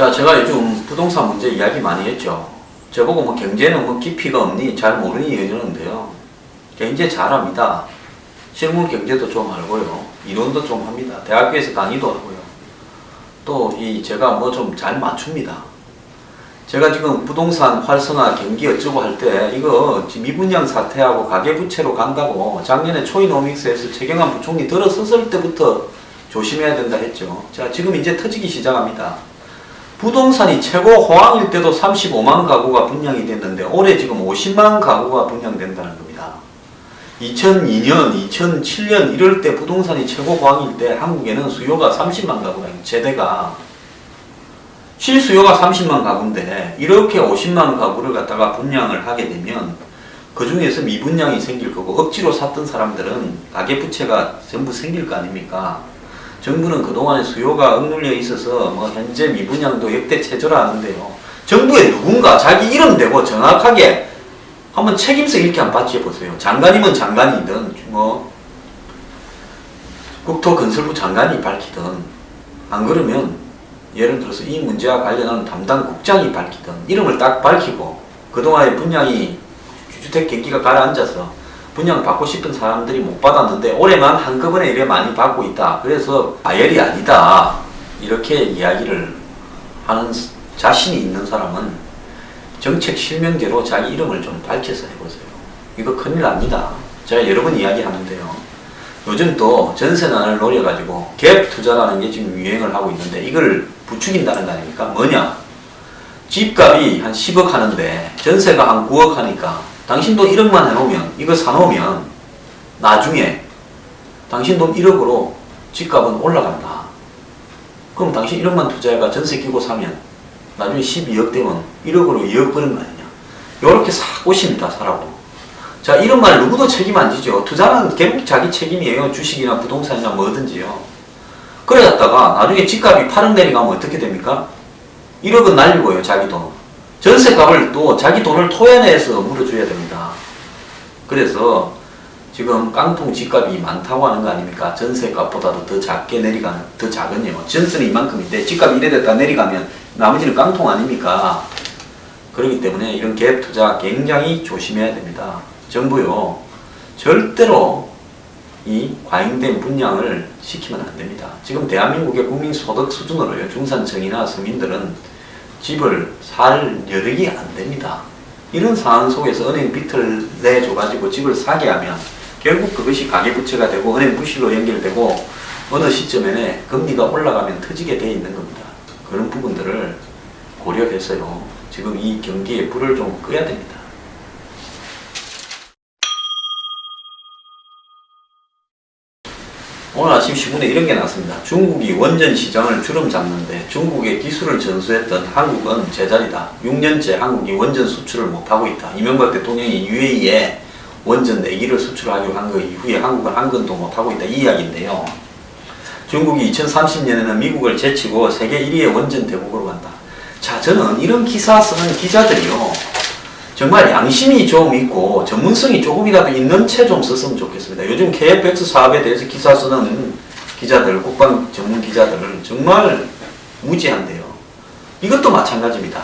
자, 제가 요즘 부동산 문제 이야기 많이 했죠. 저보고 뭐 경제는 뭐 깊이가 없니? 잘 모르니? 이러는데요. 경제 잘합니다. 실물 경제도 좀 알고요. 이론도 좀 합니다. 대학교에서 강의도 하고요. 또 제가 뭐 좀 잘 맞춥니다. 제가 지금 부동산 활성화 경기 어쩌고 할 때 이거 미분양 사태하고 가계부채로 간다고 작년에 초이노믹스에서 최경환 부총리 들어섰을 때부터 조심해야 된다 했죠. 자, 지금 이제 터지기 시작합니다. 부동산이 최고 호황일 때도 35만 가구가 분양이 됐는데 올해 지금 50만 가구가 분양된다는 겁니다. 2002년, 2007년 이럴 때 부동산이 최고 호황일 때 한국에는 수요가 30만 가구가 최대가 실수요가 30만 가구인데 이렇게 50만 가구를 갖다가 분양을 하게 되면 그 중에서 미분양이 생길 거고 억지로 샀던 사람들은 가계부채가 전부 생길 거 아닙니까? 정부는 그동안에 수요가 억눌려 있어서 뭐 현재 미분양도 역대 최저라는데요. 정부에 누군가 자기 이름 대고 정확하게 한번 책임서 이렇게 한번 받쳐보세요. 장관이면 장관이든 뭐 국토건설부 장관이 밝히든 안 그러면 예를 들어서 이 문제와 관련한 담당 국장이 밝히든 이름을 딱 밝히고 그동안에 분양이 주택 경기가 가라앉아서 분양 받고 싶은 사람들이 못 받았는데 올해만 한꺼번에 이래 많이 받고 있다. 그래서 아열이 아니다. 이렇게 이야기를 하는 자신이 있는 사람은 정책 실명제로 자기 이름을 좀 밝혀서 해보세요. 이거 큰일 납니다. 제가 여러 번 이야기하는데요. 요즘 또 전세난을 노려가지고 갭 투자라는 게 지금 유행을 하고 있는데 이걸 부추긴다는 거 아닙니까? 뭐냐? 집값이 한 10억 하는데 전세가 한 9억 하니까 당신 돈 1억만 해놓으면 이거 사놓으면 나중에 당신 돈 1억으로 집값은 올라간다. 그럼 당신 1억만 투자해가 전세 끼고 사면 나중에 12억 되면 1억으로 2억 버는 거 아니냐. 요렇게 싹 오십니다. 사라고. 자, 이런 말 누구도 책임 안 지죠. 투자는 결국 자기 책임이에요. 주식이나 부동산이나 뭐든지요. 그래 갔다가 나중에 집값이 8억 내려가면 어떻게 됩니까? 1억은 날리고요. 자기 돈. 전세값을 또 자기 돈을 토해내서 물어줘야 됩니다. 그래서 지금 깡통 집값이 많다고 하는 거 아닙니까? 전세값보다도 더 작게 내려가는, 더 작은요. 전세는 이만큼인데 집값이 이래 됐다 내려가면 나머지는 깡통 아닙니까? 그렇기 때문에 이런 갭 투자 굉장히 조심해야 됩니다. 정부요, 절대로 이 과잉된 분양을 시키면 안 됩니다. 지금 대한민국의 국민 소득 수준으로요, 중산층이나 서민들은 집을 살 여력이 안 됩니다. 이런 상황 속에서 은행 빚을 내줘가지고 집을 사게 하면 결국 그것이 가계부채가 되고 은행 부실로 연결되고 어느 시점에 금리가 올라가면 터지게 돼 있는 겁니다. 그런 부분들을 고려해서요, 지금 이 경기에 불을 좀 꺼야 됩니다. 오늘 아침 신문에 이런 게 나왔습니다. 중국이 원전 시장을 주름 잡는데 중국의 기술을 전수했던 한국은 제자리다. 6년째 한국이 원전 수출을 못하고 있다. 이명박 대통령이 UAE에 원전 4기를 수출하기로 한 거 이후에 한국은 한 건도 못하고 있다. 이 이야기인데요. 중국이 2030년에는 미국을 제치고 세계 1위의 원전 대국으로 간다. 자, 저는 이런 기사 쓰는 기자들이요, 정말 양심이 좀 있고 전문성이 조금이라도 있는 채 좀 썼으면 좋겠습니다. 요즘 KFX 사업에 대해서 기사 쓰는 기자들, 국방 전문 기자들 정말 무지한데요. 이것도 마찬가지입니다.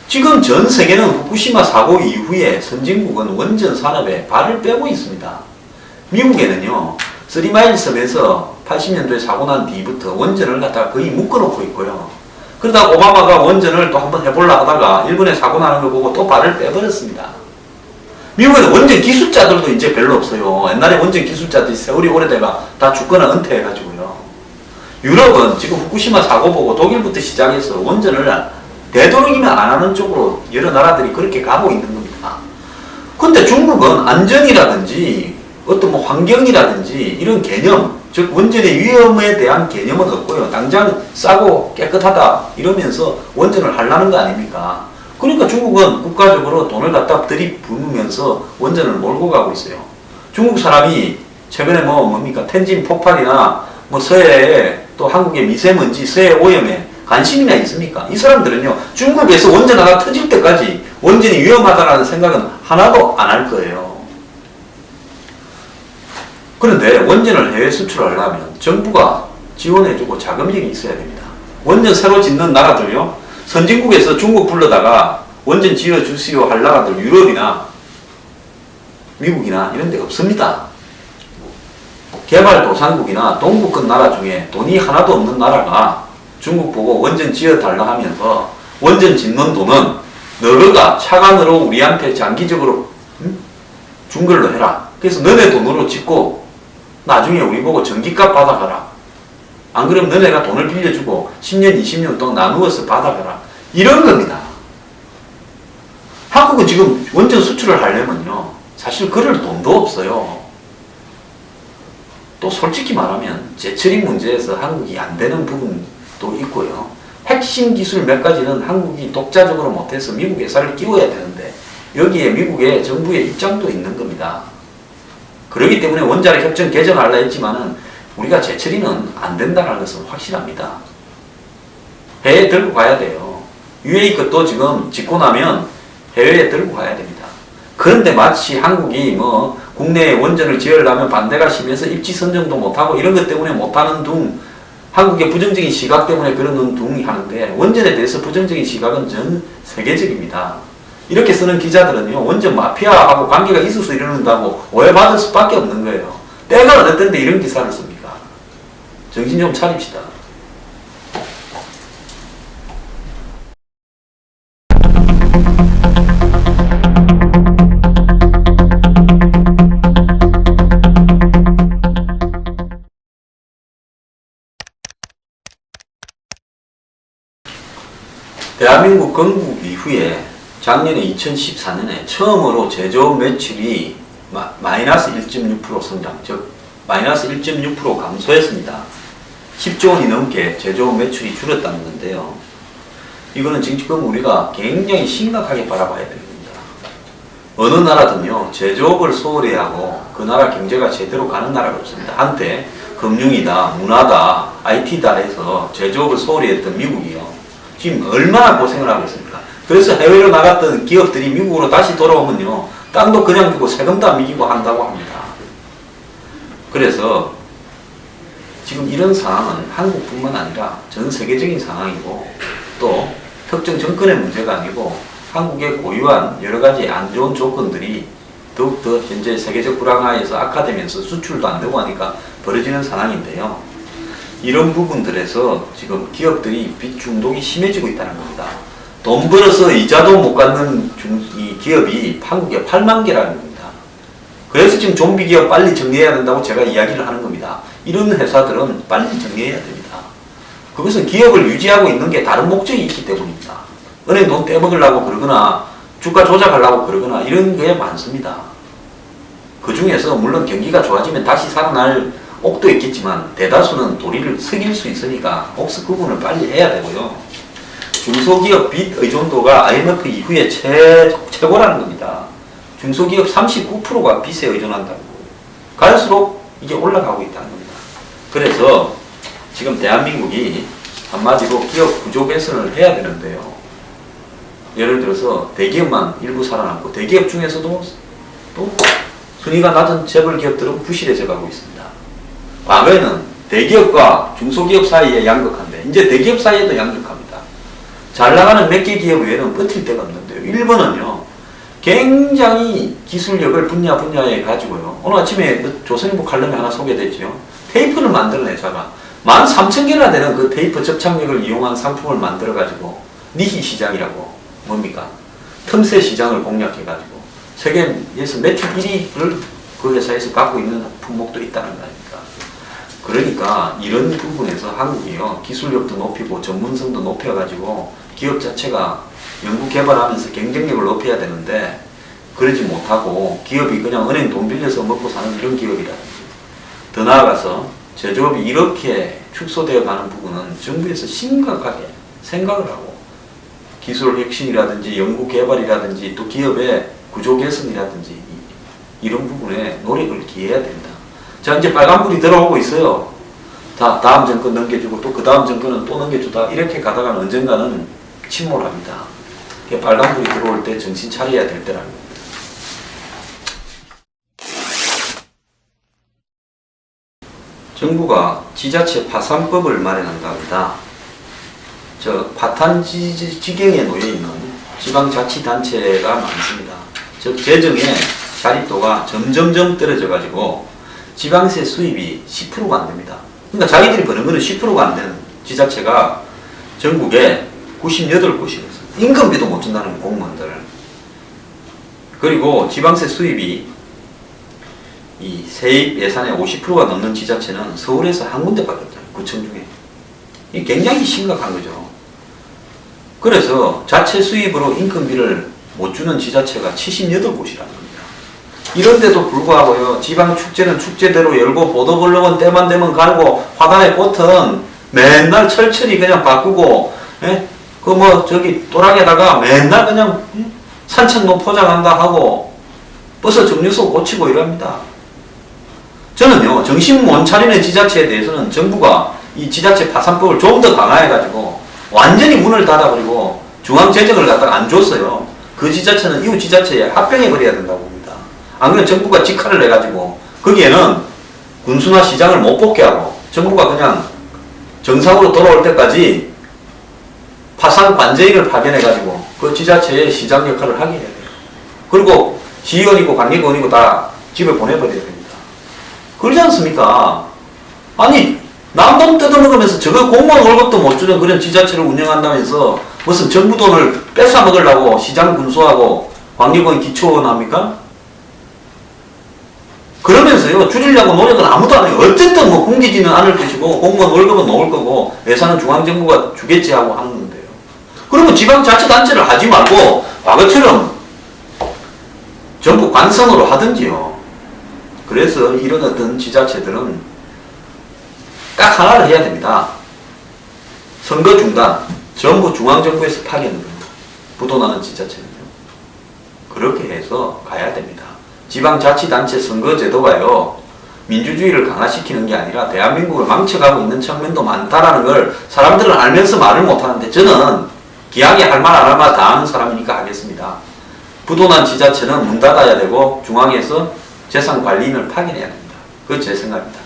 지금 전 세계는 후쿠시마 사고 이후에 선진국은 원전 산업에 발을 빼고 있습니다. 미국에는요, 3마일 섬에서 80년도에 사고 난 뒤부터 원전을 갖다가 거의 묶어놓고 있고요. 그러다 오바마가 원전을 또 한번 해보려 하다가 일본에 사고 나는 걸 보고 또 발을 빼버렸습니다. 미국에는 원전 기술자들도 이제 별로 없어요. 옛날에 원전 기술자들이 세월이 오래돼가 다 죽거나 은퇴해가지고요. 유럽은 지금 후쿠시마 사고 보고 독일부터 시작해서 원전을 되도록이면 안 하는 쪽으로 여러 나라들이 그렇게 가고 있는 겁니다. 근데 중국은 안전이라든지 어떤 뭐 환경이라든지 이런 개념, 즉 원전의 위험에 대한 개념은 없고요. 당장 싸고 깨끗하다 이러면서 원전을 하려는 거 아닙니까? 그러니까 중국은 국가적으로 돈을 갖다 들이부으면서 원전을 몰고 가고 있어요. 중국 사람이 최근에 뭡니까? 텐진 폭발이나 뭐 서해에 또 한국의 미세먼지, 서해 오염에 관심이나 있습니까? 이 사람들은요, 중국에서 원전 하나 터질 때까지 원전이 위험하다는 생각은 하나도 안 할 거예요. 그런데 원전을 해외 수출하려면 정부가 지원해주고 자금력이 있어야 됩니다. 원전 새로 짓는 나라들요. 선진국에서 중국 불러다가 원전 지어주시오 할 나라들 유럽이나 미국이나 이런 데 없습니다. 개발도상국이나 동구권 나라 중에 돈이 하나도 없는 나라가 중국 보고 원전 지어달라 하면서 원전 짓는 돈은 너가 차관으로 우리한테 장기적으로 준 걸로 해라. 그래서 너네 돈으로 짓고 나중에 우리 보고 전기값 받아가라. 안 그러면 너네가 돈을 빌려주고 10년 20년 동안 나누어서 받아가라. 이런 겁니다. 한국은 지금 원전 수출을 하려면요 사실 그럴 돈도 없어요. 또 솔직히 말하면 재처리 문제에서 한국이 안 되는 부분도 있고요. 핵심 기술 몇 가지는 한국이 독자적으로 못해서 미국 회사를 끼워야 되는데 여기에 미국의 정부의 입장도 있는 겁니다. 그렇기 때문에 원자력 협정 개정하려 했지만은 우리가 재처리는 안 된다는 것은 확실합니다. 해외에 들고 가야 돼요. UAE 것도 지금 짓고 나면 해외에 들고 가야 됩니다. 그런데 마치 한국이 뭐 국내에 원전을 지으려면 반대가 심해서 입지 선정도 못하고 이런 것 때문에 못하는 둥, 한국의 부정적인 시각 때문에 그러는 둥이 하는데 원전에 대해서 부정적인 시각은 전 세계적입니다. 이렇게 쓰는 기자들은요 원전 마피아하고 관계가 있어서 이러는다고 오해받을 수밖에 없는 거예요. 때가 어땠던데 이런 기사를 씁니까? 정신 좀 차립시다. 대한민국 건국 이후에 작년에 2014년에 처음으로 제조업 매출이 마이너스 1.6% 성장, 즉 마이너스 1.6% 감소했습니다. 10조 원이 넘게 제조업 매출이 줄었다는 건데요. 이거는 지금 우리가 굉장히 심각하게 바라봐야 됩니다. 어느 나라든요 제조업을 소홀히 하고 그 나라 경제가 제대로 가는 나라가 없습니다. 한때 금융이다, 문화다, IT다 해서 제조업을 소홀히 했던 미국이요. 지금 얼마나 고생을 하고 있습니까? 그래서 해외로 나갔던 기업들이 미국으로 다시 돌아오면요 땅도 그냥 주고 세금도 안 매기고 한다고 합니다. 그래서 지금 이런 상황은 한국뿐만 아니라 전 세계적인 상황이고 또 특정 정권의 문제가 아니고 한국의 고유한 여러 가지 안 좋은 조건들이 더욱더 현재 세계적 불황하에서 악화되면서 수출도 안 되고 하니까 벌어지는 상황인데요. 이런 부분들에서 지금 기업들이 빚 중독이 심해지고 있다는 겁니다. 돈 벌어서 이자도 못 갚는 이 기업이 한국에 8만 개라는 겁니다. 그래서 지금 좀비 기업 빨리 정리해야 된다고 제가 이야기를 하는 겁니다. 이런 회사들은 빨리 정리해야 됩니다. 그것은 기업을 유지하고 있는 게 다른 목적이 있기 때문입니다. 은행 돈 떼먹으려고 그러거나 주가 조작하려고 그러거나 이런 게 많습니다. 그 중에서 물론 경기가 좋아지면 다시 살아날 옥도 있겠지만 대다수는 도리를 속일 수 있으니까 옥수 구분을 빨리 해야 되고요. 중소기업 빚 의존도가 IMF 이후에 최고라는 겁니다. 중소기업 39%가 빚에 의존한다고. 갈수록 이게 올라가고 있다는 겁니다. 그래서 지금 대한민국이 한마디로 기업 구조 개선을 해야 되는데요. 예를 들어서 대기업만 일부 살아남고 대기업 중에서도 또 순위가 낮은 재벌 기업들은 부실해져 가고 있습니다. 과거에는 대기업과 중소기업 사이에 양극한데 이제 대기업 사이에도 양극합니다. 잘 나가는 몇 개 기업 외에는 버틸 데가 없는데요. 일본은요 굉장히 기술력을 분야에 가지고요. 오늘 아침에 그 조선일보 칼럼에 하나 소개됐죠. 테이프를 만드는 회사가 13,000개나 되는 그 테이프 접착력을 이용한 상품을 만들어 가지고 니히 시장이라고 뭡니까? 틈새 시장을 공략해 가지고 세계에서 매출 1위를 그 회사에서 갖고 있는 품목도 있다는 거 아닙니까? 그러니까 이런 부분에서 한국이요 기술력도 높이고 전문성도 높여가지고 기업 자체가 연구 개발하면서 경쟁력을 높여야 되는데 그러지 못하고 기업이 그냥 은행 돈 빌려서 먹고 사는 이런 기업이라든지 더 나아가서 제조업이 이렇게 축소되어 가는 부분은 정부에서 심각하게 생각을 하고 기술 혁신이라든지 연구 개발이라든지 또 기업의 구조 개선이라든지 이런 부분에 노력을 기해야 됩니다. 자, 이제 빨간불이 들어오고 있어요. 다음 정권 넘겨주고 또 그 다음 정권은 또 넘겨주다 이렇게 가다가는 언젠가는 침몰합니다. 빨간불이 들어올 때 정신 차려야 될 때라는 겁니다. 정부가 지자체 파산법을 마련한다 합니다. 파탄 지경에 놓여 있는 지방자치단체가 많습니다. 즉 재정의 자립도가 점점점 떨어져 가지고 지방세 수입이 10%가 안 됩니다. 그러니까 자기들이 버는 거는 10%가 안 되는 지자체가 전국에 98곳이었어요. 임금비도 못 준다는 거예요, 공무원들. 그리고 지방세 수입이 이 세입 예산의 50%가 넘는 지자체는 서울에서 한 군데밖에 없어요. 구청 중에. 이게 굉장히 심각한 거죠. 그래서 자체 수입으로 임금비를 못 주는 지자체가 78곳이라는 겁니다. 이런데도 불구하고요, 지방 축제는 축제대로 열고 보도블록은 때만 되면 갈고 화단의 꽃은 맨날 철철이 그냥 바꾸고, 예? 또랑에다가 맨날 그냥 산책로 포장한다 하고 버스 정류소 고치고 이럽니다. 저는요, 정신 못 차리는 지자체에 대해서는 정부가 이 지자체 파산법을 좀 더 강화해가지고 완전히 문을 닫아버리고 중앙재정을 갖다가 안 줬어요. 그 지자체는 이웃 지자체에 합병해버려야 된다고 봅니다. 안 그러면 정부가 직할을 내가지고 거기에는 군수나 시장을 못 뽑게 하고 정부가 그냥 정상으로 돌아올 때까지 파산 관제인을 파견해가지고 그 지자체의 시장 역할을 하게 해야 돼요. 그리고 시의원이고 관리의원이고 다 집에 보내버려야 됩니다. 그러지 않습니까? 아니 남 돈 뜯어먹으면서 저거 공무원 월급도 못 주는 그런 지자체를 운영한다면서 무슨 정부 돈을 뺏어 먹으려고 시장 군수하고 관리의원 기초원 합니까? 그러면서요, 줄이려고 노력은 아무도 안 해요. 어쨌든 뭐 굶기지는 않을 것이고 공무원 월급은 넣을 거고 예산은 중앙정부가 주겠지 하고 하는 건데요. 그러면 지방자치단체를 하지 말고 과거처럼 전부 관성으로 하든지요. 그래서 이런 어떤 지자체들은 딱 하나를 해야 됩니다. 선거 중단, 전부 중앙정부에서 파견을 합니다. 부도나는 지자체는요. 그렇게 해서 가야 됩니다. 지방자치단체 선거제도가요, 민주주의를 강화시키는 게 아니라 대한민국을 망쳐가고 있는 측면도 많다라는 걸 사람들은 알면서 말을 못하는데 저는 기하게 할 말 안 할 말 다 하는 사람이니까 하겠습니다. 부도난 지자체는 문 닫아야 되고 중앙에서 재산관리인을 파견해야 됩니다. 그건 제 생각입니다.